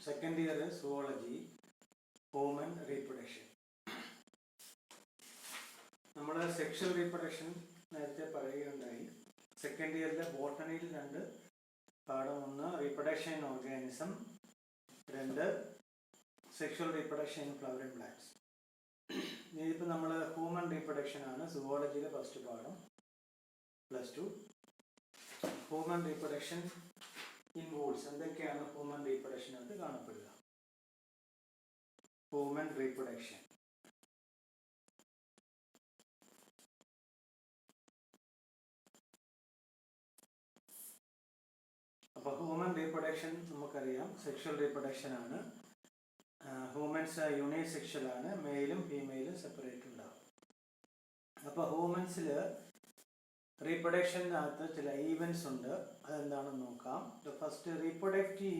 Second year zoology, human reproduction. നമ്മൾ sexual reproduction നേരത്തെ പറയുകയുണ്ടായി. സെക്കൻഡ് ഇയറിൽ ബോട്ടണിയിൽ 2 പാഠം, 1 reproduction in organism, 2 sexual reproduction in flowering plants. ഇതിപ്പോൾ നമ്മൾ ഹ്യൂമൻ റീപ്രൊഡക്ഷൻ ആണ് സുവോളജിയിലെ ഫസ്റ്റ് പാഠം, +2. ഹ്യൂമൻ റീപ്രൊഡക്ഷൻ ഇൻ വൂൾസ്. എന്തൊക്കെയാണ് ഹ്യൂമൻ റീപ്രൊഡക്ഷനകത്ത് കാണപ്പെടുക? Human reproduction. അപ്പോൾ ഹ്യൂമൻ റീപ്രൊഡക്ഷൻ നമുക്കറിയാം, സെക്ഷൽ റീപ്രൊഡക്ഷൻ ആണ്. ഹ്യൂമൻസ് യൂണിസെക്ഷൽ ആണ്, മെയിലും ഫീമെയിലും സെപ്പറേറ്റ് ഉണ്ടാവും. അപ്പോൾ ഹ്യൂമൻസിൽ റീപ്രൊഡക്ഷനകത്ത് ചില ഈവൻസ് ഉണ്ട്, അതെന്താണെന്ന് നോക്കാം. First reproductive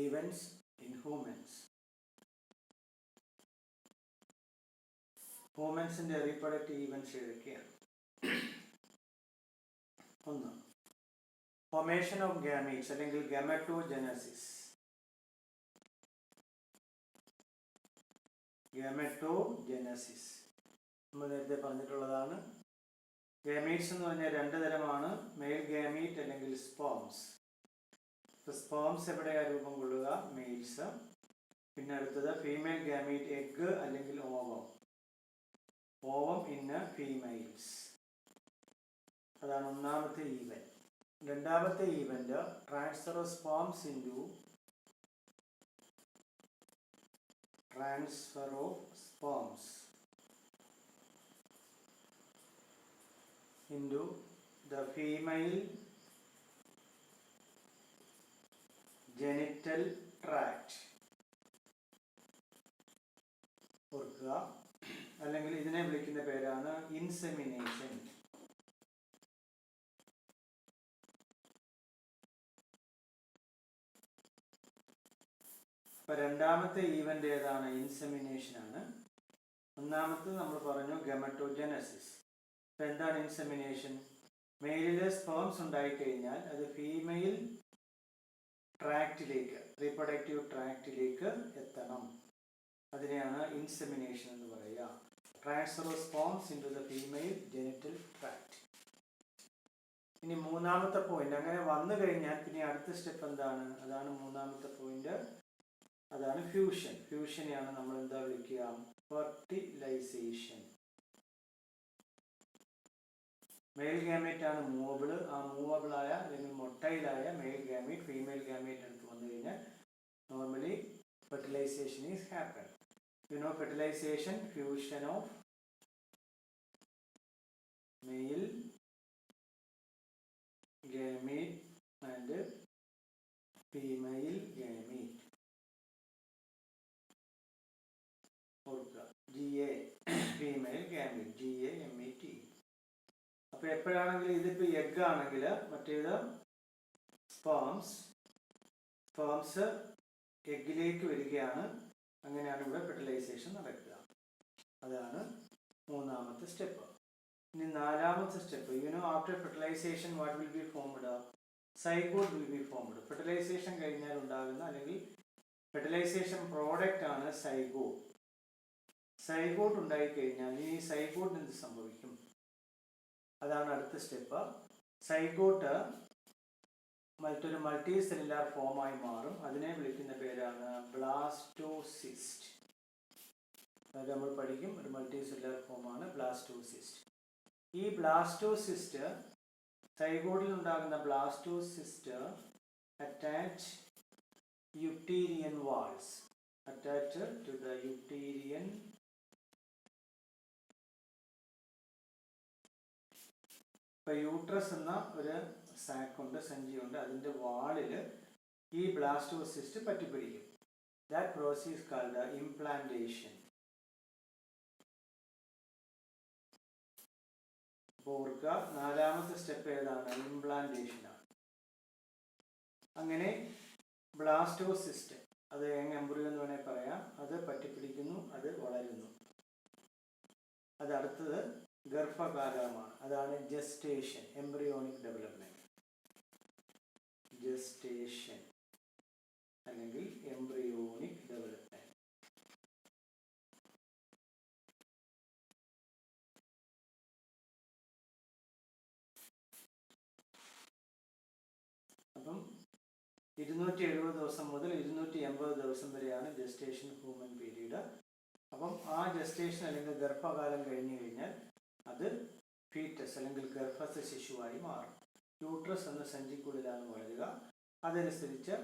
events in humans. ഹ്യൂമൻസിന്റെ reproductive events ഏതൊക്കെയാണ്? 1 ഫോർമേഷൻ ഓഫ് ഗാമീറ്റ്സ് അല്ലെങ്കിൽ ഗാമറ്റോജനസിസ്. ഗാമറ്റോജനസിസ് നമ്മൾ നേരത്തെ പറഞ്ഞിട്ടുള്ളതാണ്. ഗാമീറ്റ്സ് എന്ന് പറഞ്ഞാൽ 2 തരമാണ്, മെയിൽ ഗാമീറ്റ് അല്ലെങ്കിൽ സ്പേംസ്. സ്പേംസ് എവിടെയാണ് രൂപം കൊള്ളുക? മെയിൽസ്. പിന്നെ അടുത്തത് ഫീമെയിൽ ഗാമീറ്റ്, എഗ് അല്ലെങ്കിൽ ഓവം. Ovum in females. അതാണ് ഒന്നാമത്തെ ഈവന്റ്. രണ്ടാമത്തെ event transfer of sperms into the female genital tract. ഓർക്കുക, അല്ലെങ്കിൽ ഇതിനെ വിളിക്കുന്ന പേരാണ് ഇൻസെമിനേഷൻ. അപ്പൊ രണ്ടാമത്തെ ഈവന്റ് ഏതാണ്? ഇൻസെമിനേഷൻ ആണ്. ഒന്നാമത്തെ നമ്മൾ പറഞ്ഞു ഗമറ്റോജനസിസ്. അപ്പൊ എന്താണ് ഇൻസെമിനേഷൻ? മെയിലിലെ സ്പേംസ് ഉണ്ടായിക്കഴിഞ്ഞാൽ അത് ഫീമെയിൽ ട്രാക്റ്റിലേക്ക്, റീപ്രൊഡക്റ്റീവ് ട്രാക്റ്റിലേക്ക് എത്തണം. അതിനെയാണ് ഇൻസെമിനേഷൻ എന്ന് പറയുക. Transfer of sperms into the female genital tract. ഇനി മൂന്നാമത്തെ പോയിന്റ്, അങ്ങനെ വന്നു കഴിഞ്ഞാൽ പിന്നെ അടുത്ത സ്റ്റെപ്പ് എന്താണ്? അതാണ് മൂന്നാമത്തെ പോയിന്റ്, അതാണ് ഫ്യൂഷൻ. ഫ്യൂഷനെയാണ് നമ്മൾ എന്താ വിളിക്കുക? ഫെർട്ടിലൈസേഷൻ. മെയിൽ ഗാമീറ്റ് ആണ് മൂവബിൾ. ആ മൂവബിളായ അല്ലെങ്കിൽ മൊട്ടൈലായ മെയിൽ ഗാമീറ്റ് ഫീമെയിൽ ഗാമീറ്റ് അടുത്ത് വന്നു കഴിഞ്ഞാൽ normally fertilization is happen. You know fertilization, fusion of male gamete and female gamete. ഓർക്കുക, GA female gamete, GAMET. അപ്പോൾ എപ്പോഴാണെങ്കിലും ഇതിപ്പോൾ എഗ് ആണെങ്കിൽ മറ്റേത് സ്പേംസ് എഗ്ഗിലേക്ക് വരികയാണ്. അങ്ങനെയാണ് ഇവിടെ ഫെർട്ടിലൈസേഷൻ നടക്കുക. അതാണ് മൂന്നാമത്തെ സ്റ്റെപ്പ്. ഇനി നാലാമത്തെ step, after fertilization what will be formed? Zygote will be formed. Fertilization കഴിഞ്ഞാൽ ഉണ്ടാകുന്ന അല്ലെങ്കിൽ ഫെർട്ടിലൈസേഷൻ പ്രോഡക്റ്റ് ആണ് സൈഗോട്ട്. സൈഗോട്ട് ഉണ്ടായിക്കഴിഞ്ഞാൽ ഈ സൈഗോട്ട് എന്ത് സംഭവിക്കും? അതാണ് അടുത്ത സ്റ്റെപ്പ്. സൈഗോട്ട് മറ്റൊരു മൾട്ടി സെല്ലുലാർ ഫോമായി മാറും. അതിനെ വിളിക്കുന്ന പേരാണ് ബ്ലാസ്റ്റോസിസ്റ്റ്. അതായത് നമ്മൾ പഠിക്കും, ഒരു മൾട്ടി സെല്ലുലാർ ഫോമാണ് ബ്ലാസ്റ്റോസിസ്റ്റ്. ഈ ബ്ലാസ്റ്റോസിസ്റ്റ്, സൈഗോട്ടിൽ ഉണ്ടാകുന്ന blastocyst attach uterine walls, attach to the uterine ഇപ്പൊ യൂട്രസ് എന്ന ഒരു സാക്കുണ്ട്, സഞ്ചിയുണ്ട്. അതിന്റെ വാളിൽ ഈ ബ്ലാസ്റ്റോസിസ്റ്റ് പറ്റിപ്പിടിക്കും. That process called implantation. ഓർക്കുക, നാലാമത്തെ സ്റ്റെപ്പ് ഏതാണ്? ഇംപ്ലാന്റേഷൻ ആണ്. അങ്ങനെ ബ്ലാസ്റ്റോസിസ്റ്റ്, അത് എംബ്രിയോ എന്ന് വേണേൽ പറയാം, അത് പറ്റിപ്പിടിക്കുന്നു, അത് വളരുന്നു. അത് അടുത്തത് ഗർഭകാലമാണ്. അതാണ് ജസ്റ്റേഷൻ, എംബ്രിയോണിക് ഡെവലപ്മെന്റ്. ജസ്റ്റേഷൻ അല്ലെങ്കിൽ എംബ്രിയോണിക് ഡെവലപ്മെന്റ്. അപ്പം 270 ദിവസം മുതൽ 280 ദിവസം വരെയാണ് ജസ്റ്റേഷൻ ഹ്യൂമൻ പീരീഡ്. അപ്പം ആ ജസ്റ്റേഷൻ അല്ലെങ്കിൽ ഗർഭകാലം കഴിഞ്ഞു കഴിഞ്ഞാൽ അത് ഫീറ്റസ് അല്ലെങ്കിൽ ഗർഭസ്ഥ ശിശുവായി മാറും. യൂട്രസ് എന്ന സഞ്ചിക്കുള്ളിലാണ് വളരുക. അതനുസരിച്ച്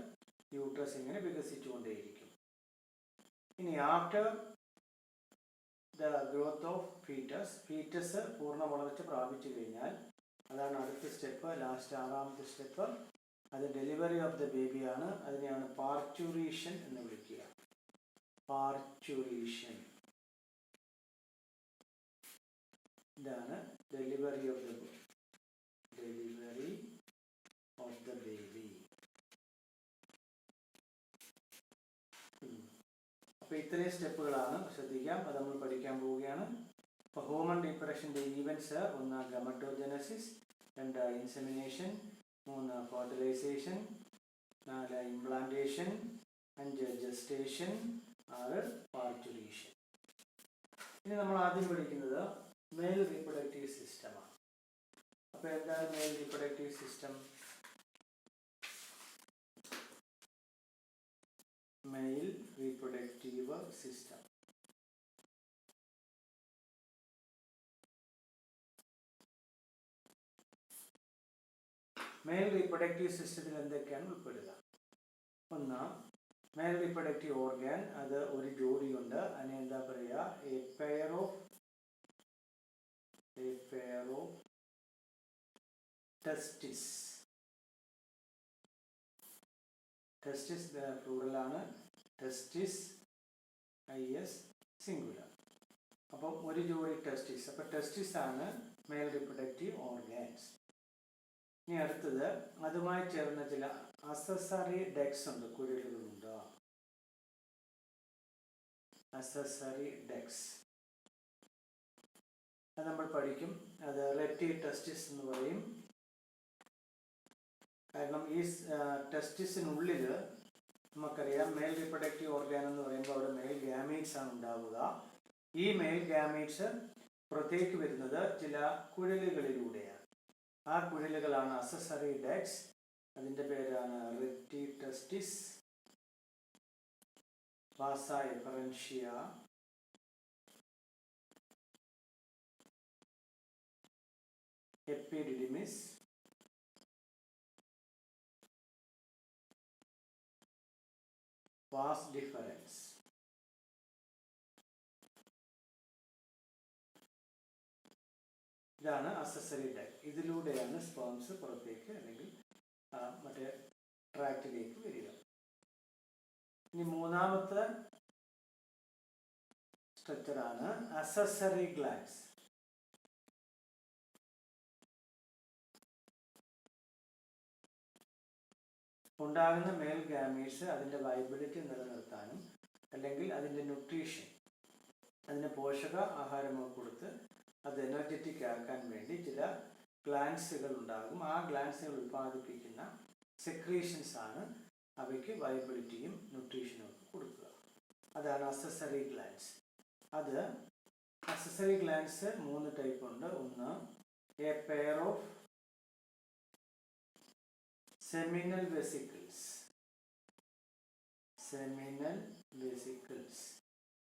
യൂട്രസ് ഇങ്ങനെ വികസിച്ചുകൊണ്ടേയിരിക്കും. ഇനി after the growth of foetus പൂർണ്ണ വളർച്ച പ്രാപിച്ചു കഴിഞ്ഞാൽ അതാണ് അടുത്ത സ്റ്റെപ്പ്, ലാസ്റ്റ് 6ാമത്തെ സ്റ്റെപ്പ്. അത് ഡെലിവറി ഓഫ് ദ ബേബിയാണ്. അതിനെയാണ് പാർച്യൂറേഷൻ എന്ന് വിളിക്കുക. പാർച്യൂറേഷൻ, ഇതാണ് ഡെലിവറി ഓഫ് ദ ബേബി. അപ്പോൾ ഇത്രയും സ്റ്റെപ്പുകളാണ്, ശ്രദ്ധിക്കാം. അത് നമ്മൾ പഠിക്കാൻ പോവുകയാണ്. അപ്പോൾ ഹ്യൂമൻ റീപ്രൊഡക്ഷൻ്റെ events: 1 gametogenesis, 2 insemination, 3 fertilization, 4 implantation, 5 gestation, 6 parturition. ഇനി നമ്മൾ ആദ്യം പഠിക്കുന്നത് മെയിൽ റീപ്രൊഡക്റ്റീവ് സിസ്റ്റമാണ്. അപ്പോൾ എന്താണ് male reproductive system? Male reproductive system male reproductive സിസ്റ്റത്തിൽ എന്തൊക്കെയാണ് ഉൾപ്പെടുക? 1 മെയിൽ റീപ്രൊഡക്റ്റീവ് ഓർഗൻ, അത് ഒരു ജോഡിയുണ്ട്. അതിനെ എന്താ പറയുക? A pair of testis. Testis പ്ലൂറലാണ്, ടെസ്റ്റിസ് IS സിംഗുലർ. അപ്പം ഒരു ജോഡി ടെസ്റ്റിസ്. അപ്പം ടെസ്റ്റിസ് ആണ് മെയിൽ റീപ്രൊഡക്റ്റീവ് ഓർഗൻസ്. ഇനി അടുത്തത് അതുമായി ചേർന്ന ചില അസസറി ഡെക്സ് ഉണ്ട്, കുഴലുകളുണ്ട്. അസസറി ഡെക്സ് അത് നമ്മൾ പഠിക്കും. അത് റെപ്റ്റി ടെസ്റ്റിസ് എന്ന് പറയും. കാരണം ഈ ടെസ്റ്റിസിനുള്ളിൽ നമുക്കറിയാം മെയിൽ റീപ്രൊഡക്റ്റീവ് ഓർഗൻ എന്ന് പറയുമ്പോൾ അവിടെ മെയിൽ ഗാമീറ്റ്സ് ആണ് ഉണ്ടാവുക. ഈ മെയിൽ ഗാമീറ്റ്സ് പുറത്തേക്ക് വരുന്നത് ചില കുഴലുകളിലൂടെയാണ്. ആ കുഴലുകളാണ് അസസറി ഡെക്സ്. അതിൻ്റെ പേരാണ് റെപ്റ്റി ടെസ്റ്റിസ്, വാസ എഫറൻഷ്യ, എപ്പിഡിഡിമിസ്, വാസ് ഡിഫറൻസ്. ഇതാണ് അസസറി ഡെക്ട്. ഇതിലൂടെയാണ് സ്പേംസ് പുറത്തേക്ക് അല്ലെങ്കിൽ മറ്റേ ട്രാക്റ്റിലേക്ക് വരിക. ഇനി 3ാമത്തെ സ്ട്രക്ചറാണ് അസസറി ഗ്ലാൻഡ്സ്. ഉണ്ടാകുന്ന മെയിൽ ഗാമീറ്റ്സ് അതിൻ്റെ വൈബിലിറ്റി നിലനിർത്താനും അല്ലെങ്കിൽ അതിൻ്റെ ന്യൂട്രീഷൻ, അതിന് പോഷക ആഹാരങ്ങൾ കൊടുത്ത് അത് എനർജറ്റിക് ആക്കാൻ വേണ്ടി ചില ഗ്ലാൻഡ്സുകൾ ഉണ്ടാകും. ആ ഗ്ലാൻഡ്സുകൾ ഉൽപ്പാദിപ്പിക്കുന്ന സെക്രീഷൻസ് ആണ് അവയ്ക്ക് വൈബിലിറ്റിയും ന്യൂട്രീഷനും ഒക്കെ കൊടുക്കുക. അതാണ് അസസറി ഗ്ലാൻഡ്സ്. അത് അസസറി ഗ്ലാൻഡ്സ് 3 ടൈപ്പ് ഉണ്ട്. 1 a pair of seminal vesicles.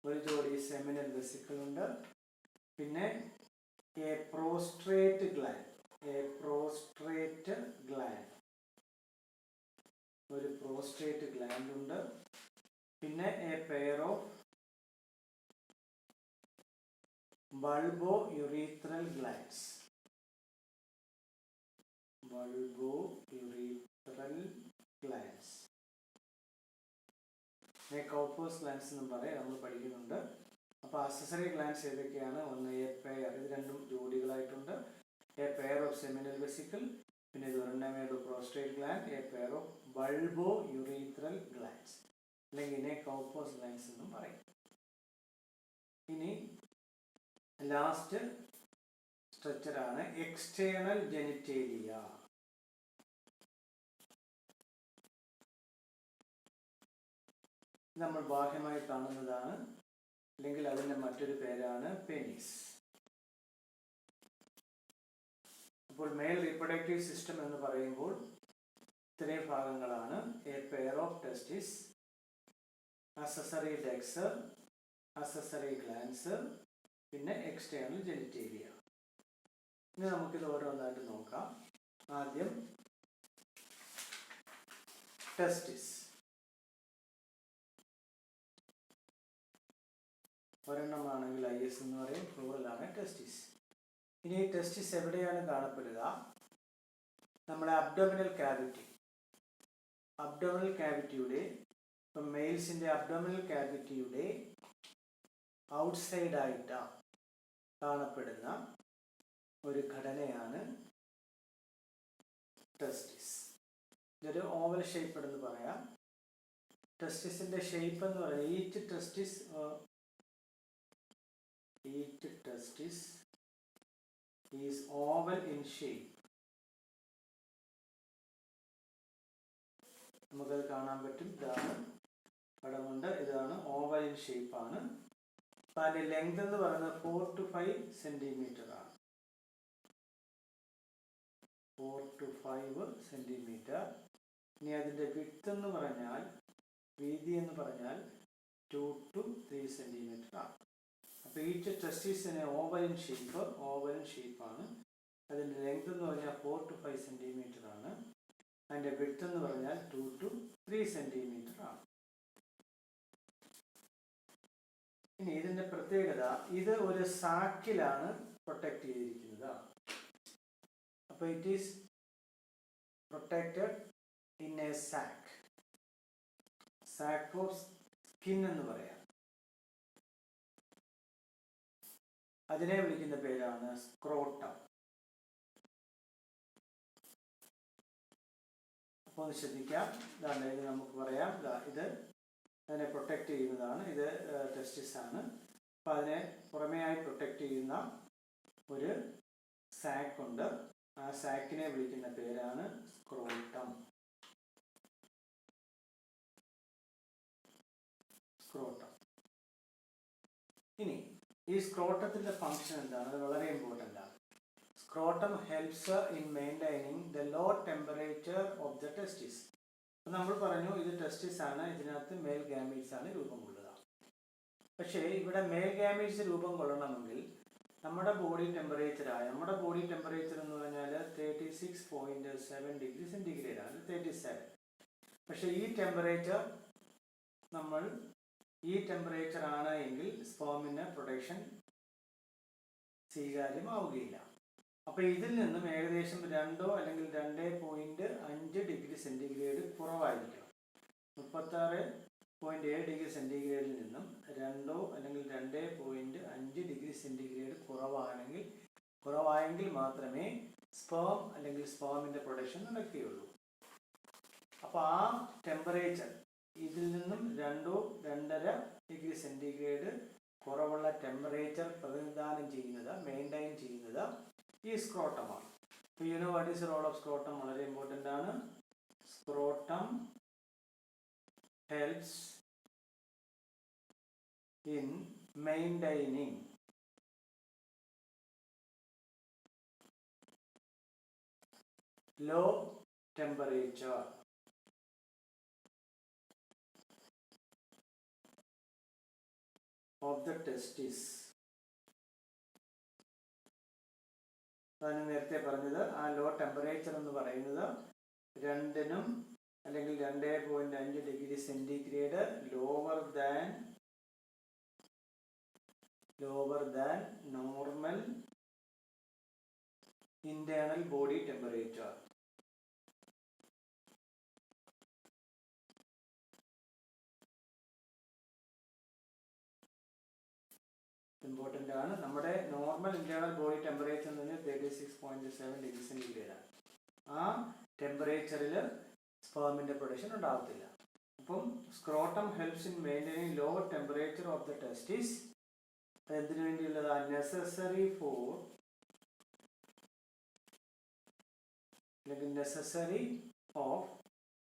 ഒരു ജോഡി സെമിനൽ വെസിക്കിൾ ഉണ്ട്. പിന്നെ എ പ്രോസ്ട്രേറ്റ് ഗ്ലാൻഡ്. ഒരു പ്രോസ്ട്രേറ്റ് ഗ്ലാൻഡ് ഉണ്ട്. പിന്നെ a pair of bulbo urethral glands. Cowper's glands എന്നും പറയാം, നമ്മൾ പഠിക്കുന്നുണ്ട്. അപ്പോൾ അസസറി ഗ്ലാൻഡ്സ് ഏതൊക്കെയാണ്? 1 എ പെയർ, ഇത് രണ്ടും ജോഡികളായിട്ടുണ്ട്. A pair of seminal vesicle, പിന്നെ ഇത് ഒരെണ്ണമേട് prostrate gland, a pair of bulbo urethral glands, അല്ലെങ്കിൽ ഇതിനെ കൗപ്പേഴ്സ് ഗ്ലാൻഡ്സ് എന്നും പറയും. ഇനി ലാസ്റ്റ് സ്ട്രക്ചറാണ് എക്സ്റ്റേണൽ ജെനിറ്റേലിയ. നമ്മൾ ബാഹ്യമായി കാണുന്നതാണ്, അല്ലെങ്കിൽ അതിൻ്റെ മറ്റൊരു പേരാണ് പെനിസ്. അപ്പോൾ മെയിൽ റീപ്രൊഡക്റ്റീവ് സിസ്റ്റം എന്ന് പറയുമ്പോൾ ഇത്രയും ഭാഗങ്ങളാണ്: a pair of testis, accessory ducts, accessory glands, പിന്നെ എക്സ്റ്റേണൽ ജെനിറ്റേലിയ. ഇനി നമുക്കിത് ഓരോന്നായിട്ട് നോക്കാം. ആദ്യം ടെസ്റ്റിസ്. ഒരെണ്ണമാണെങ്കിൽ IS എന്ന് പറയും, പ്ലൂറലാണ് ടെസ്റ്റിസ്. ഇനി ഈ ടെസ്റ്റിസ് എവിടെയാണ് കാണപ്പെടുക? നമ്മുടെ അബ്ഡോമിനൽ ക്യാവിറ്റി. അബ്ഡോമിനൽ ക്യാവിറ്റിയുടെ, ഇപ്പം മെയിൽസിൻ്റെ അബ്ഡോമിനൽ ക്യാവിറ്റിയുടെ ഔട്ട്സൈഡായിട്ട് കാണപ്പെടുന്ന ഒരു ഘടനയാണ് ടെസ്റ്റിസ്. ഇതൊരു ഓവൽ ഷേപ്പ് എന്ന് പറയാം. ടെസ്റ്റിസിൻ്റെ ഷേപ്പ് എന്ന് പറയുന്നത് each ടെസ്റ്റിസ് is oval in shape. നമുക്കത് കാണാൻ പറ്റും. ഇതാണ് പടമുണ്ട്. ഇതാണ് ഓവൽ ഇൻ ഷേപ്പാണ്. അപ്പം അതിൻ്റെ ലെങ്ത് എന്ന് പറയുന്നത് 4 to 5 സെൻറ്റിമീറ്റർ ആണ്. 4 to 5 സെൻറ്റിമീറ്റർ. ഇനി അതിൻ്റെ വിഡ്ത്ത് എന്ന് പറഞ്ഞാൽ, വീതി എന്ന് പറഞ്ഞാൽ 2 to 3 സെൻറ്റിമീറ്റർ ആണ്. അപ്പോൾ ഈച്ച് ടെസ്റ്റിസിന് ഓവൽ ഇൻ ഷേപ്പാണ്. അതിൻ്റെ ലെങ്ത് എന്ന് പറഞ്ഞാൽ 4 to 5 സെൻറ്റിമീറ്റർ ആണ്. അതിൻ്റെ വിഡ്ത്ത് എന്ന് പറഞ്ഞാൽ 2 to 3 സെൻറ്റിമീറ്റർ ആണ്. ഇനി ഇതിൻ്റെ പ്രത്യേകത, ഇത് ഒരു സാക്കിലാണ് പ്രൊട്ടക്റ്റ് ചെയ്തിരിക്കുന്നത്. അപ്പോൾ it is protected in a sac of skin എന്ന് പറയാം. അതിനെ വിളിക്കുന്ന പേരാണ് സ്ക്രോട്ടം. അപ്പോൾ ഒന്ന് ശ്രദ്ധിക്കാം. ഇതാണ്, ഇത് നമുക്ക് പറയാം. ഇത് അതിനെ പ്രൊട്ടക്റ്റ് ചെയ്യുന്നതാണ്. ഇത് ടെസ്റ്റിസ് ആണ്. അപ്പോൾ അതിനെ പുറമേയായി പ്രൊട്ടക്റ്റ് ചെയ്യുന്ന ഒരു സാക്ക് ഉണ്ട്. ആ സാക്കിനെ വിളിക്കുന്ന പേരാണ് സ്ക്രോട്ടം. ഇനി ഈ സ്ക്രോട്ടത്തിൻ്റെ ഫങ്ഷൻ എന്താണ്? അത് വളരെ ഇമ്പോർട്ടൻ്റ് ആണ്. Scrotum helps in maintaining the low temperature of the testis. അപ്പം നമ്മൾ പറഞ്ഞു ഇത് ടെസ്റ്റിസ് ആണ്, ഇതിനകത്ത് മെയിൽ ഗാമീറ്റ്സ് ആണ് രൂപം കൊള്ളുക. പക്ഷേ ഇവിടെ മെയിൽ ഗാമീറ്റ്സ് രൂപം കൊള്ളണമെങ്കിൽ നമ്മുടെ ബോഡി ടെമ്പറേച്ചർ എന്ന് പറഞ്ഞാൽ 36.7 ഡിഗ്രി സെൻറ്റിഗ്രേഡ് ആണ്, 37. പക്ഷേ ഈ ടെമ്പറേച്ചർ ആണ് എങ്കിൽ സ്പേമിന് പ്രൊഡക്ഷൻ സ്വീകാര്യമാവുകയില്ല. അപ്പോൾ ഇതിൽ നിന്നും ഏകദേശം 2 അല്ലെങ്കിൽ 2.5 ഡിഗ്രി സെൻറ്റിഗ്രേഡ് കുറവായിരിക്കണം. 36.7 ഡിഗ്രി സെൻറ്റിഗ്രേഡിൽ നിന്നും 2 അല്ലെങ്കിൽ 2.5 ഡിഗ്രി സെൻറ്റിഗ്രേഡ് കുറവായെങ്കിൽ മാത്രമേ സ്പേം അല്ലെങ്കിൽ സ്പേമിൻ്റെ പ്രൊഡക്ഷൻ നടക്കുകയുള്ളൂ. അപ്പോൾ ആ ടെമ്പറേച്ചർ, ഇതിൽ നിന്നും 2-2.5 ഡിഗ്രി സെൻറ്റിഗ്രേഡ് കുറവുള്ള ടെമ്പറേച്ചർ മെയിൻറ്റെയിൻ ചെയ്യുന്നത് ഈ സ്ക്രോട്ടമാണ്. അപ്പോൾ what is the role of scrotum? വളരെ ഇമ്പോർട്ടൻ്റ് ആണ്. Scrotum helps in maintaining low temperature of the testis. അതാണ് നേരത്തെ പറഞ്ഞത്. ആ ലോ ടെമ്പറേച്ചർ എന്ന് പറയുന്നത് 2 അല്ലെങ്കിൽ 2.5 degree centigrade lower than normal internal body temperature. Important ആണ്. നമ്മുടെ നോർമൽ ഇന്റേണൽ ബോഡി ടെമ്പറേച്ചർ എന്ന് പറഞ്ഞാൽ 36.7 ഡിഗ്രി സെൻറ്റിഗ്രേഡ് ആണ്. ആ ടെമ്പറേച്ചറിൽ സ്പേമിൻ്റെ പ്രൊഡക്ഷൻ ഉണ്ടാകത്തില്ല. അപ്പം scrotum helps in maintaining low temperature of the testis. എന്തിനു വേണ്ടിയുള്ളതാണ്? നെസസറി ഫോർ അല്ലെങ്കിൽ നെസസറി ഓഫ്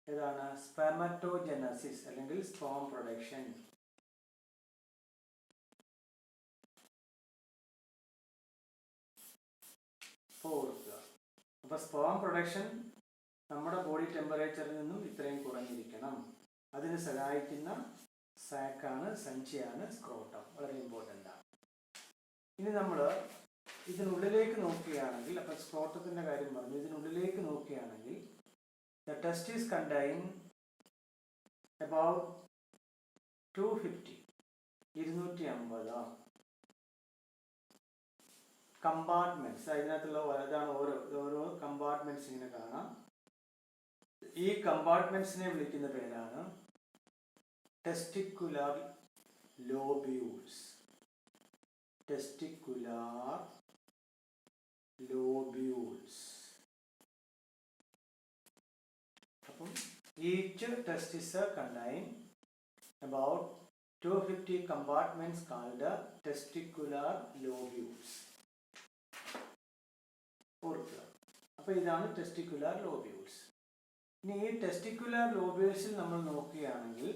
ഏതാണ് സ്പെർമറ്റോജനസിസ് അല്ലെങ്കിൽ സ്പേം പ്രൊഡക്ഷൻ. അപ്പോൾ സ്പേം പ്രൊഡക്ഷൻ നമ്മുടെ ബോഡി ടെമ്പറേച്ചറിൽ നിന്നും ഇത്രയും കുറഞ്ഞിരിക്കണം. അതിന് സഹായിക്കുന്ന സാക്കാണ്, സഞ്ചിയാണ് സ്ക്രോട്ടം. വളരെ ഇമ്പോർട്ടൻ്റ് ആണ്. ഇനി നമ്മൾ ഇതിനുള്ളിലേക്ക് നോക്കുകയാണെങ്കിൽ, അപ്പം സ്ക്രോട്ടത്തിൻ്റെ കാര്യം പറഞ്ഞു, ഇതിനുള്ളിലേക്ക് നോക്കുകയാണെങ്കിൽ the testes contain about 250 compartments. അതിനകത്തുള്ള അതാണ് ഓരോ കമ്പാർട്ട്മെന്റ്സ് ഇങ്ങനെ കാണാം. ഈ കമ്പാർട്ട്മെന്റ്സിനെ വിളിക്കുന്ന പേരാണ് ടെസ്റ്റിക്കുലാർ ലോബ്യൂൾസ്. Testicular lobules. അപ്പം each ടെസ്റ്റിസ് contain about 250 compartments called testicular lobules. ഓർക്കുക. അപ്പോൾ ഇതാണ് ടെസ്റ്റിക്കുലാർ ലോബ്യൂൾസ്. ഇനി ഈ ടെസ്റ്റിക്കുലാർ ലോബ്യൂൾസിൽ നമ്മൾ നോക്കുകയാണെങ്കിൽ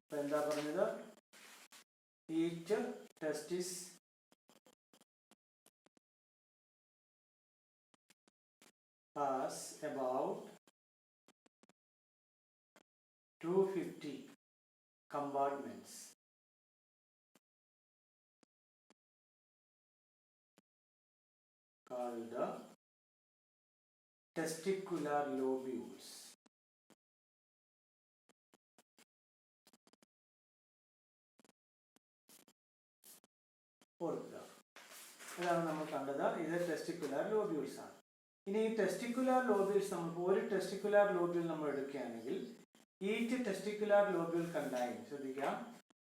ഇപ്പം എന്താ പറഞ്ഞത്, each ടെസ്റ്റിസ് has about 250 compartments. Called the testicular lobules. ഓർക്കുക. ഇതാണ് നമ്മൾ കണ്ടത്. ഇത് ടെസ്റ്റിക്കുലാർ ലോബ്യൂൾസ് ആണ്. ഇനി ഈ ടെസ്റ്റിക്കുലാർ ലോബ്യൂൾസ് നമ്മൾ ഒരു ടെസ്റ്റിക്കുലാർ ലോബ്യൂൾ നമ്മൾ എടുക്കുകയാണെങ്കിൽ ഈച്ച് ടെസ്റ്റിക്കുലാർ ലോബ്യൂൾ കണ്ടെയ്ൻ, ശ്രദ്ധിക്കാം,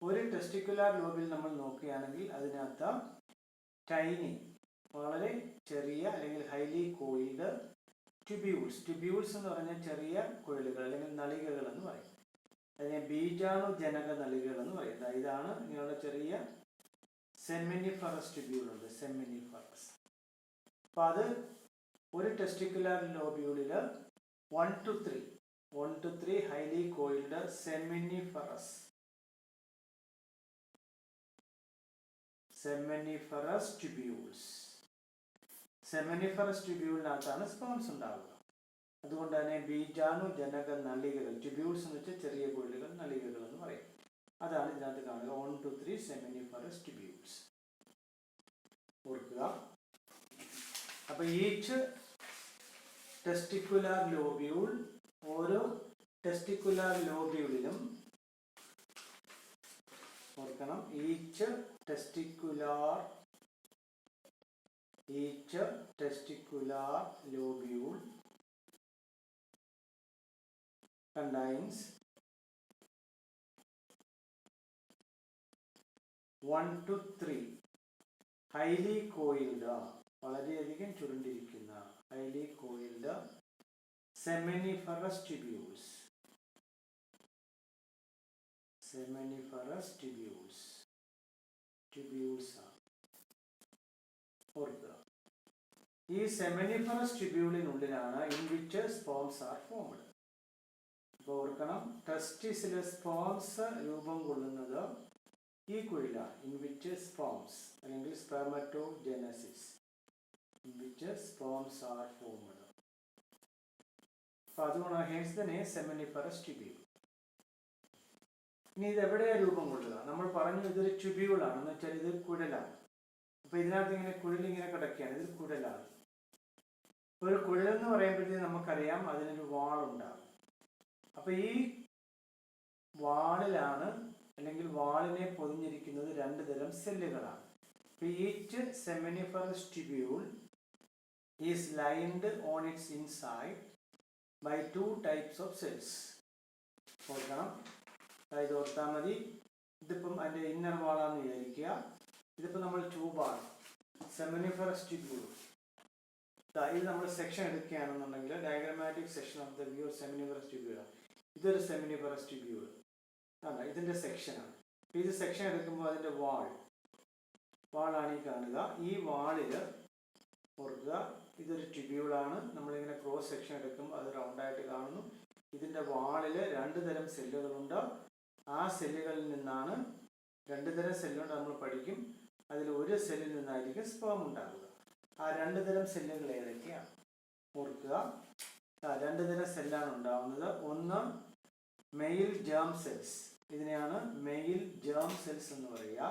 ഒരു ടെസ്റ്റിക്കുലാർ ലോബ്യൂൾ നമ്മൾ നോക്കുകയാണെങ്കിൽ അതിനകത്ത് ടൈനി, വളരെ ചെറിയ അല്ലെങ്കിൽ ഹൈലി കോയിൽഡ് ട്യൂബ്യൂൾസ്. ട്യൂബ്യൂൾസ് എന്ന് പറഞ്ഞാൽ ചെറിയ കുഴലുകൾ അല്ലെങ്കിൽ നളികകൾ എന്ന് പറയും. അതിനെ ബീജാണുജനക നളികകൾ എന്ന് പറയും. ഇതാണ് ഇങ്ങനെയുള്ള ചെറിയ സെമിനിഫറസ് ട്യൂബ്യൂൾ ഉണ്ട്, സെമിനിഫറസ്. അപ്പം അത് ഒരു ടെസ്റ്റിക്കുലാർ ലോബ്യൂളിൽ 1 to 3 highly coiled seminiferous tubules. Seminiferous ട്യൂബ്യൂളിനകത്താണ് സ്പേംസ് ഉണ്ടാവുക. അതുകൊണ്ട് തന്നെ ബീജാണുജനക നളികകൾ, ട്യൂബ്യൂൾസ് എന്ന് വെച്ചാൽ ചെറിയ കുഴലുകൾ, നളികകൾ എന്ന് പറയും. അതാണ് ഇതിനകത്ത് കാണുക. 1 to 3 സെമിനിഫറസ് ട്യൂബ്യൂൾസ്. ഓർക്കുക. അപ്പൊ ഈച്ച് ടെസ്റ്റിക്കുലാർ ലോബ്യൂൾ, ഓരോ ടെസ്റ്റിക്കുലാർ ലോബ്യൂളിലും ഓർക്കണം, each testicular lobule contains 1 to 3 highly coiled, വളരെയധികം ചുരുണ്ടിരിക്കുന്ന ഹൈലി കോയിൽഡ് സെമിനിഫറസ് ട്യൂബ്യൂൾസ്. ഓർക്കുക. ഈ സെമിനിഫറസ് ട്യൂബ്യൂളിനുള്ളിലാണ് in which sperms are formed. അപ്പോൾ ഓർക്കണം, ടെസ്റ്റിസിലെ സ്പേംസ് രൂപം കൊള്ളുന്നത് ഈ കുഴിലാണ്, ഇൻ വിച്ച് സ്പേംസ് അല്ലെങ്കിൽ spermatogenesis, in which sperms are formed. അപ്പോൾ അതുകൊണ്ട് hence the name seminiferous tubule. ഇനി ഇത് എവിടെയാണ് രൂപം കൊള്ളുക? നമ്മൾ പറഞ്ഞു ഇതൊരു ട്യൂബ്യൂളാണ്, എന്ന് വെച്ചാൽ ഇത് കുഴലാണ്. അപ്പോൾ ഇതിനകത്ത് ഇങ്ങനെ കുഴലിങ്ങനെ കിടക്കുകയാണ്, ഇത് കുഴലാണ്. ഒരു കുഴലെന്ന് പറയുമ്പോഴത്തേക്ക് നമുക്കറിയാം അതിനൊരു വാളുണ്ടാകും. അപ്പോൾ ഈ വാളിലാണ് അല്ലെങ്കിൽ വാളിനെ പൊതിഞ്ഞിരിക്കുന്നത് 2 തരം സെല്ലുകളാണ്. അപ്പോൾ each seminiferous tubule is lined on its inside by 2 types of cells. ഓർക്കണം, അതായത് ഓർത്താൽ മതി, ഇതിപ്പം അതിൻ്റെ ഇന്നർ വാളാന്ന് വിചാരിക്കുക. ഇതിപ്പോൾ നമ്മൾ ട്യൂബാണ്, സെമിനിഫറസ് ട്യൂബ്യൂൾ. ഇത് നമ്മൾ സെക്ഷൻ എടുക്കുകയാണെന്നുണ്ടെങ്കിൽ diagrammatic section of the view seminiferous tubule. ഇതൊരു സെമിനിഫറസ് ട്യൂബ്യൂൾ ആണ്, ഇതിൻ്റെ സെക്ഷനാണ്. അപ്പോൾ ഇത് സെക്ഷൻ എടുക്കുമ്പോൾ അതിൻ്റെ വാളാണ് ഈ കാണുക. ഈ വാളിൽ ഓർക്കുക ഇതൊരു ട്യൂബ്യൂളാണ്. നമ്മളിങ്ങനെ ക്രോസ് സെക്ഷൻ എടുക്കുമ്പോൾ അത് റൗണ്ടായിട്ട് കാണുന്നു. ഇതിൻ്റെ വാളിൽ 2 തരം സെല്ലുകളുണ്ട്. ആ സെല്ലുകളിൽ നിന്നാണ് 2 തരം സെല്ലുകൊണ്ട് നമ്മൾ പഠിക്കും. അതിൽ ഒരു സെല്ലിൽ നിന്നായിരിക്കും സ്പേം ഉണ്ടാകുക. ആ 2 തരം സെല്ലുകൾ ഏതൊക്കെയാണ് ഓർക്കുക. 2 തരം സെല്ലാണ് ഉണ്ടാകുന്നത്. ഒന്ന് മെയിൽ ജേം സെൽസ്. ഇതിനെയാണ് മെയിൽ ജേം സെൽസ് എന്ന് പറയുക.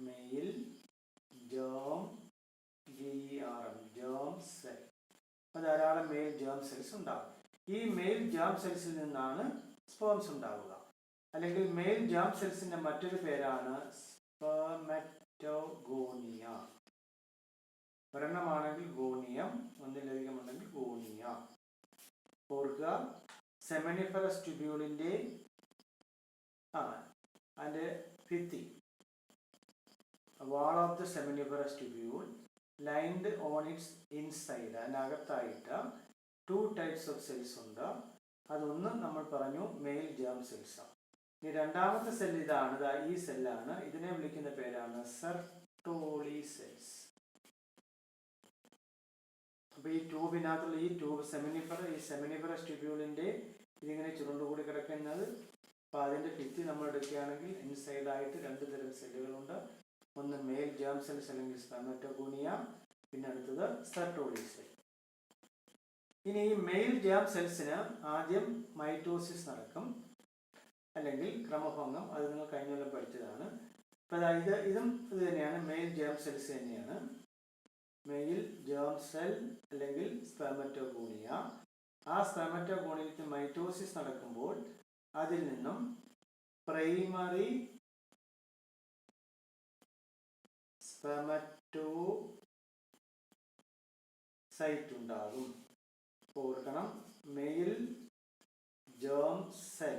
Mail germ germ cell. ധാരാളം മെയിൽ ജേം സെൽസ് ഉണ്ടാകും. ഈ മെയിൽ ജേം സെൽസിൽ നിന്നാണ് സ്പേംസ് ഉണ്ടാവുക. അല്ലെങ്കിൽ മെയിൽ ജേം സെൽസിന്റെ മറ്റൊരു പേരാണ് സ്പെർമറ്റോഗോണിയ. ഒരെണ്ണമാണെങ്കിൽ ഗോണിയം, ഒന്നിലധികം ഉണ്ടെങ്കിൽ ഗോണിയ. ഓർക്കുക, സെമനിഫറസ് ട്യൂബ്യൂളിന്റെ അതിന്റെ ഭിത്തി, wall of the seminiferous tubule lined on its inside, അതിനകത്തായിട്ട് 2 types ഓഫ് സെൽസ് ഉണ്ട്. അതൊന്ന് നമ്മൾ പറഞ്ഞു മെയിൽ ജേം സെൽസ്. ഇനി രണ്ടാമത്തെ സെൽ ഇതാണ്, ഈ സെല്ലാണ്. ഇതിനെ വിളിക്കുന്ന പേരാണ് സെർട്ടോളി സെൽസ്. അപ്പോൾ ഈ ട്യൂബിനകത്തുള്ള ഈ സെമനിഫറസ് ട്യൂബ്യൂളിന്റെ ഇതിങ്ങനെ ചുരുണ്ടുകൂടി കിടക്കുന്നത്. അപ്പോൾ അതിന്റെ ഭിത്തി നമ്മൾ എടുക്കുകയാണെങ്കിൽ ഇൻസൈഡായിട്ട് 2 തരം സെല്ലുകളുണ്ട്. ഒന്ന് മെയിൽ ജേം സെൽസ് അല്ലെങ്കിൽ സ്പെർമറ്റോഗോണിയ, പിന്നെ അടുത്തത് സെർട്ടോളി സെൽ. ഇനി ഈ മെയിൽ ജേം സെൽസിന് ആദ്യം മൈറ്റോസിസ് നടക്കും, അല്ലെങ്കിൽ ക്രമഭംഗം. അത് നിങ്ങൾ കഴിഞ്ഞ കൊല്ലം പഠിച്ചതാണ്. അപ്പോൾ ഇതും ഇത് തന്നെയാണ്, മെയിൽ ജേം സെൽസ് തന്നെയാണ്. മെയിൽ ജേം സെൽ അല്ലെങ്കിൽ സ്പെർമറ്റോഗോണിയ. ആ സ്പെർമറ്റോഗോണിയത്തിൽ മൈറ്റോസിസ് നടക്കുമ്പോൾ അതിൽ നിന്നും പ്രൈമറി സ്പെർമറ്റോസൈറ്റ് ഉണ്ടാകും. ഓർക്കണം, മെയിൽ ജേം സെൽ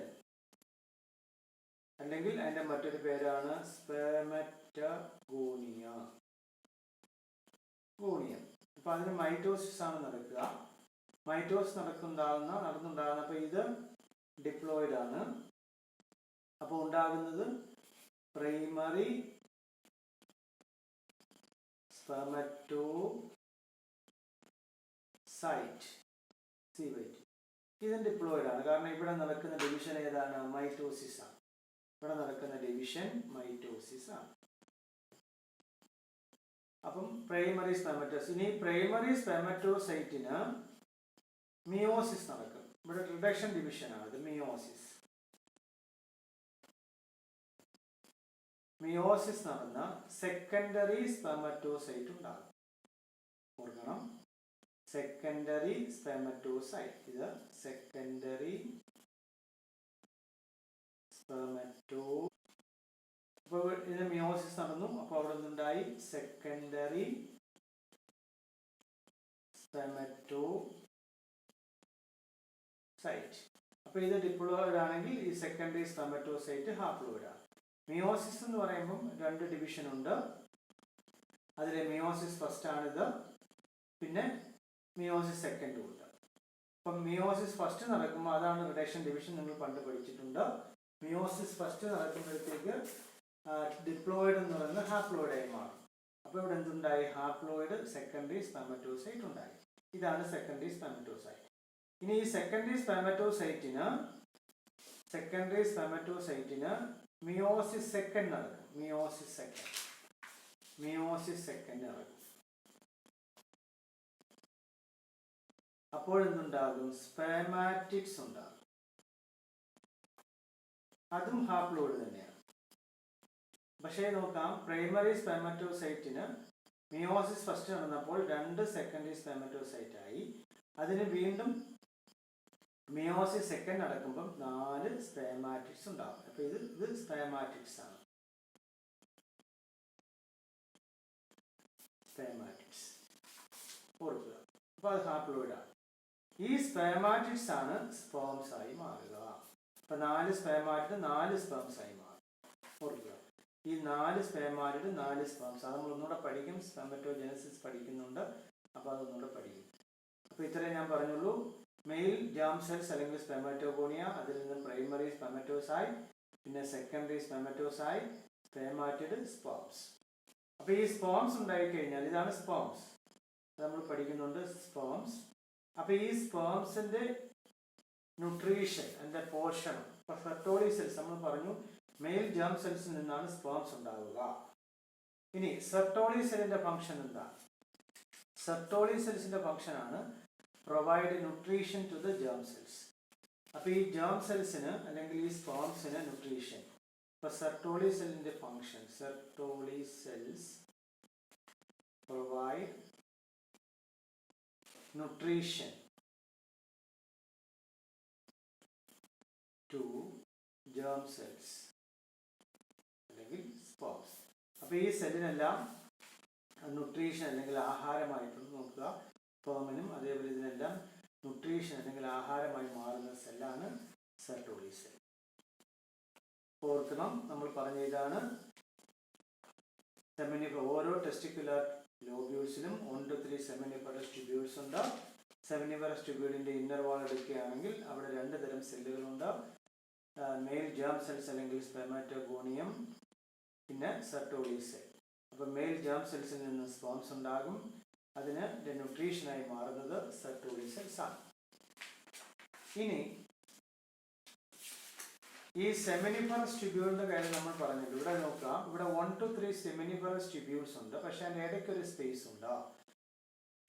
അല്ലെങ്കിൽ അതിന്റെ മറ്റൊരു പേരാണ് സ്പെർമറ്റോഗോണിയ. ഗോണിയം. അപ്പൊ അതിന് മൈറ്റോസിസ് ആണ് നടക്കുക. മൈറ്റോസിസ് നടന്നുണ്ടാകുന്ന അപ്പൊ ഇത് ഡിപ്ലോയിഡ് ആണ്. അപ്പോൾ ഉണ്ടാകുന്നത് പ്രൈമറി സ്പെർമറ്റോസൈറ്റ്. ഇത് ഡിപ്ലോയിഡ് ആണ്. കാരണം ഇവിടെ നടക്കുന്ന ഡിവിഷൻ ഏതാണ്? മൈറ്റോസിസ് ആണ്. ഇവിടെ നടക്കുന്ന ഡിവിഷൻ മൈറ്റോസിസ് ആണ്. അപ്പം പ്രൈമറി സ്പെർമറ്റോസ്. ഇനി പ്രൈമറി സ്പെർമറ്റോസൈറ്റിന് മിയോസിസ് നടക്കും. ഇവിടെ റിഡക്ഷൻ ഡിവിഷൻ ആണ്. ഇത് മിയോസിസ്. മിയോസിസ് നടന്ന സെക്കൻഡറി സ്പെർമറ്റോസൈറ്റ് ഉണ്ടാകും. ഓർക്കണം, സെക്കൻഡറി സ്പെർമറ്റോസൈറ്റ്. ഇത് സെക്കൻഡറി സ്പെർമറ്റോ. അപ്പോൾ ഇതിന് മിയോസിസ് നടന്നു. അപ്പോൾ അവിടെ നിന്നുണ്ടായി സെക്കൻഡറി സ്പെർമറ്റോസൈറ്റ്. അപ്പോൾ ഇത് ഡിപ്ലോയിഡ് ആണെങ്കിൽ ഈ സെക്കൻഡറി സ്പെർമറ്റോസൈറ്റ് ഹാപ്ലോയിഡ് ആണ്. മിയോസിസ് എന്ന് പറയുമ്പം 2 ഡിവിഷൻ ഉണ്ട്. അതിലെ മിയോസിസ് ഫസ്റ്റ് ആണിത്, പിന്നെ മിയോസിസ് സെക്കൻഡും ഉണ്ട്. അപ്പം മിയോസിസ് ഫസ്റ്റ് നടക്കുമ്പോൾ അതാണ് റിഡക്ഷൻ ഡിവിഷൻ. നിങ്ങൾ പണ്ട് പഠിച്ചിട്ടുണ്ട്. മിയോസിസ് ഫസ്റ്റ് നടക്കുമ്പോഴത്തേക്ക് ഡിപ്ലോയിഡ് എന്ന് പറയുന്നത് ഹാപ്ലോയിഡായി മാറും. അപ്പോൾ ഇവിടെ എന്തുണ്ടായി? ഹാപ്ലോയിഡ് സെക്കൻഡറി സ്പെർമറ്റോസൈറ്റ് ഉണ്ടായി. ഇതാണ് സെക്കൻഡറി സ്പെർമറ്റോസൈറ്റ്. ഇനി ഈ സെക്കൻഡറി സ്പെർമറ്റോസൈറ്റിന് മിയോസിസ് സെക്കൻഡ് നടക്കും. മിയോസിസ് സെക്കൻഡ് നടക്കും. അപ്പോഴെന്തുണ്ടാകും? സ്പെർമാറ്റിഡ്സ് ഉണ്ടാകും. അതും ഹാപ്ലോയിഡ് തന്നെയാണ്. പക്ഷേ നോക്കാം, പ്രൈമറി സ്പെർമറ്റോസൈറ്റിന് മിയോസിസ് ഫസ്റ്റ് നടന്നപ്പോൾ 2 സെക്കൻഡറി സ്പെർമറ്റോസൈറ്റ് ആയി. അതിന് വീണ്ടും മിയോസിസ് സെക്കൻഡ് നടക്കുമ്പോൾ 4 സ്പെർമാറ്റിഡ്സ് ഉണ്ടാകും. അപ്പോൾ ഇത് സ്പെർമാറ്റിഡ്സ് ആണ്. സ്പെർമാറ്റിഡ്സ് ഓർക്കുക. അപ്പോൾ അത് ഹാപ്ലോയിഡ് ആണ്. ഈ സ്പെർമാറ്റിഡ്സ് ആണ് സ്പേംസ് ആയി മാറുക. അപ്പോൾ 4 സ്പെർമാറ്റിഡ് 4 സ്പേംസ് ആയി മാറും. ഓർക്കുക, ഈ 4 സ്പെർമാറ്റിഡ് 4 സ്പേംസ്. അത് നമ്മൾ ഒന്നുകൂടെ പഠിക്കും. സ്പെർമറ്റോജനസിസ് പഠിക്കുന്നുണ്ട്. അപ്പോൾ അതൊന്നുകൂടെ പഠിക്കും. അപ്പോൾ ഇത്രയും ഞാൻ പറഞ്ഞുള്ളൂ. മെയിൽ ജേം സെൽസ് അല്ലെങ്കിൽ സ്പെർമറ്റോഗോണിയ, അതിൽ നിന്ന് പ്രൈമറി സ്പെർമറ്റോസൈറ്റ്, പിന്നെ സെക്കൻഡറി സ്പെർമറ്റോസൈറ്റ്, സ്പെർമാറ്റിഡ്, സ്പേംസ്. അപ്പോൾ ഈ സ്പേംസ് ഉണ്ടായിക്കഴിഞ്ഞാൽ ഇതാണ് സ്പേംസ്. അത് നമ്മൾ പഠിക്കുന്നുണ്ട് സ്പേംസ്. അപ്പോൾ ഈ സ്പേംസിൻ്റെ ന്യൂട്രീഷൻ അതിൻ്റെ പോഷണം. ഇപ്പോൾ ഫെർട്ടോളി സെൽസ് നമ്മൾ പറഞ്ഞു മെയിൽ ജേം സെൽസിൽ നിന്നാണ് സ്പേംസ് ഉണ്ടാവുക. ഇനി സെർട്ടോളി സെല്ലിൻ്റെ ഫംഗ്ഷൻ എന്താ? സെർട്ടോളി സെൽസിൻ്റെ ഫംഗ്ഷനാണ് provide nutrition to the germ cells. അപ്പോൾ ഈ ജേം സെൽസിന് അല്ലെങ്കിൽ ഈ സ്പേംസിന് ന്യൂട്രീഷൻ. ഇപ്പോൾ സെർട്ടോളി സെല്ലിൻ്റെ function, Sertoli cells provide nutrition to germ cells അല്ലെങ്കിൽ സ്പേംസ്. അപ്പോൾ ഈ സെല്ലിനെല്ലാം ന്യൂട്രീഷൻ അല്ലെങ്കിൽ ആഹാരമായിട്ടുണ്ട് നോക്കുക. സ്പേമിനും അതേപോലെ ഇതിനെല്ലാം ന്യൂട്രീഷൻ അല്ലെങ്കിൽ ആഹാരമായി മാറുന്ന സെല്ലാണ് സെർട്ടോളി സെൽ. ഓർക്കണം, നമ്മൾ പറഞ്ഞ ഇതാണ് സെമിനിഫർ. ഓരോ ടെസ്റ്റിക്കുലർ ലോബ്യൂൾസിലും 1 to 3 സെമിനിഫറസ് ട്യൂബ്യൂൾസ് ഉണ്ട്. സെമിനിഫറസ് ട്യൂബ്യൂളിൻ്റെ ഇന്നർ വാൾ എടുക്കുകയാണെങ്കിൽ അവിടെ 2 തരം സെല്ലുകളുണ്ട്. മെയിൽ ജേം സെൽസ് അല്ലെങ്കിൽ സ്പെർമാറ്റോഗോണിയം, പിന്നെ സെർട്ടോളി സെൽ. അപ്പോൾ മെയിൽ ജേം സെൽസിൽ നിന്ന് സ്പേംസ് ഉണ്ടാകും. അതിന് ന്യൂട്രീഷനായി മാറുന്നത് സെർട്ടോളി സെൽസ് ആണ്. ഇനി ഈ സെമിനിഫറസ് ട്യൂബ്യൂളിൻ്റെ കാര്യം നമ്മൾ പറഞ്ഞില്ല. ഇവിടെ നോക്കാം, ഇവിടെ 1 to 3 സെമിനിഫറസ് ട്യൂബ്യൂൾസ് ഉണ്ട്. പക്ഷെ അതിൻ്റെ ഇടയ്ക്കൊരു സ്പേസ് ഉണ്ട്.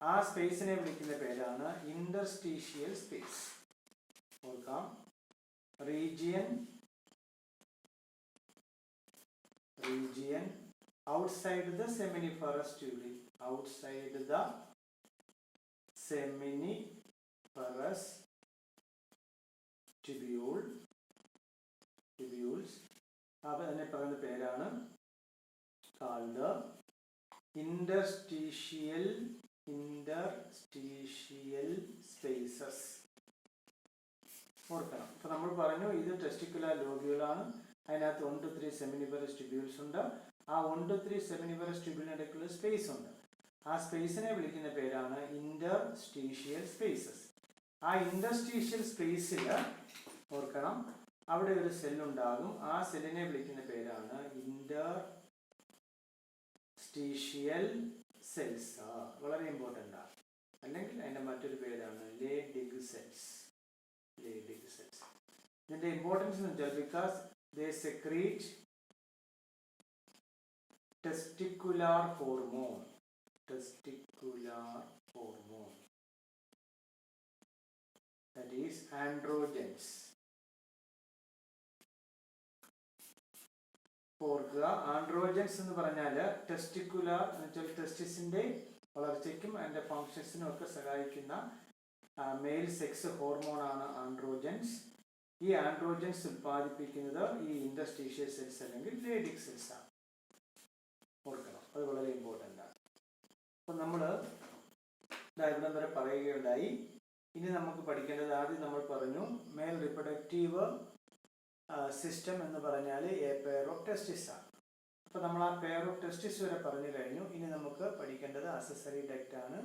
ആ സ്പേസിനെ വിളിക്കുന്ന പേരാണ് ഇന്റർസ്റ്റീഷ്യൽ സ്പേസ്. ഓർക്കാം, region outside the seminiferous tubule, outside the seminiferous tubules. അപ്പോൾ അതിനെ പറയുന്ന പേരാണ് called interstitial spaces. ഓർക്കണം, ഇപ്പോൾ നമ്മൾ പറഞ്ഞു ഇത് ടെസ്റ്റിക്കുലർ ലോബ്യൂളാണ്. അതിനകത്ത് 1 to 3 സെമിനിഫറസ് ട്യൂബ്യൂൾസ് ഉണ്ട്. ആ 1 to 3 സെമിനിഫറസ് ട്യൂബ്യൂളിന് ഇടയ്ക്കുള്ള സ്പേസ് ഉണ്ട്. ആ സ്പേസിനെ വിളിക്കുന്ന പേരാണ് ഇന്റർസ്റ്റീഷ്യൽ സ്പേസസ്. ആ ഇന്റർസ്റ്റീഷ്യൽ സ്പേസിൽ ഓർക്കണം, അവിടെ ഒരു സെല്ലുണ്ടാകും. ആ സെല്ലിനെ വിളിക്കുന്ന പേരാണ് ഇന്റർസ്റ്റീഷ്യൽ സെൽസ്. വളരെ ഇമ്പോർട്ടൻ്റ് ആണ്. അല്ലെങ്കിൽ അതിൻ്റെ മറ്റൊരു പേരാണ് ലേഡിക് സെൽസ്. ഇതിൻ്റെ ഇമ്പോർട്ടൻസ് എന്ന് വെച്ചാൽ because they secrete testicular hormone, that is androgens. ഓർക്കുക, ആൻഡ്രോജൻസ് എന്ന് പറഞ്ഞാൽ ടെസ്റ്റിക്കുലാർ എന്ന് വെച്ചാൽ ടെസ്റ്റിസിൻ്റെ വളർച്ചയ്ക്കും അതിൻ്റെ ഫങ്ഷൻസിനും ഒക്കെ സഹായിക്കുന്ന മെയിൽ സെക്സ് ഹോർമോണാണ് ആൻഡ്രോജൻസ്. ഈ ആൻഡ്രോജൻസ് ഉൽപ്പാദിപ്പിക്കുന്നത് ഈ ഇന്റർസ്റ്റീഷ്യൽ സെൽസ് അല്ലെങ്കിൽ ലേഡിക് സെൽസ് ആണ്. ഓർക്കണം, അത് വളരെ ഇമ്പോർട്ടൻ്റ് ആണ്. അപ്പം നമ്മൾ ഇവിടം വരെ പറയുകയുണ്ടായി. ഇനി നമുക്ക് പഠിക്കേണ്ടത്, ആദ്യം നമ്മൾ പറഞ്ഞു മെയിൽ റിപ്രൊഡക്റ്റീവ് സിസ്റ്റം എന്ന് പറഞ്ഞാൽ എ പെയർ ഓഫ് ടെസ്റ്റിസ് ആണ്. അപ്പോൾ നമ്മൾ ആ പെയർ ഓഫ് ടെസ്റ്റിസ് വരെ പറഞ്ഞു കഴിഞ്ഞു. ഇനി നമുക്ക് പഠിക്കേണ്ടത് അസസറി ഡക്റ്റ് ആണ്,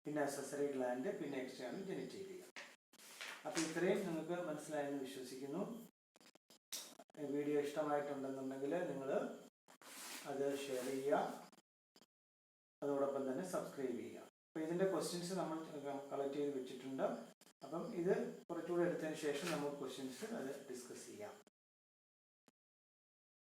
പിന്നെ അസസറി ഗ്ലാൻഡ്, പിന്നെ എക്സ്റ്റേണൽ ജെനിറ്റേലിയ. അപ്പോൾ ഇത്രയും നിങ്ങൾക്ക് മനസ്സിലായെന്ന് വിശ്വസിക്കുന്നു. വീഡിയോ ഇഷ്ടമായിട്ടുണ്ടെന്നുണ്ടെങ്കിൽ നിങ്ങൾ അത് ഷെയർ ചെയ്യുക, അതോടൊപ്പം തന്നെ സബ്സ്ക്രൈബ് ചെയ്യുക. അപ്പോൾ ഇതിൻ്റെ ക്വസ്റ്റ്യൻസ് നമ്മൾ കളക്ട് ചെയ്ത് വെച്ചിട്ടുണ്ട്. അപ്പം ഇത് കുറച്ചുകൂടെ എടുത്തതിന് ശേഷം നമുക്ക് ക്വസ്റ്റ്യൻസ് അത് ഡിസ്കസ് ചെയ്യാം.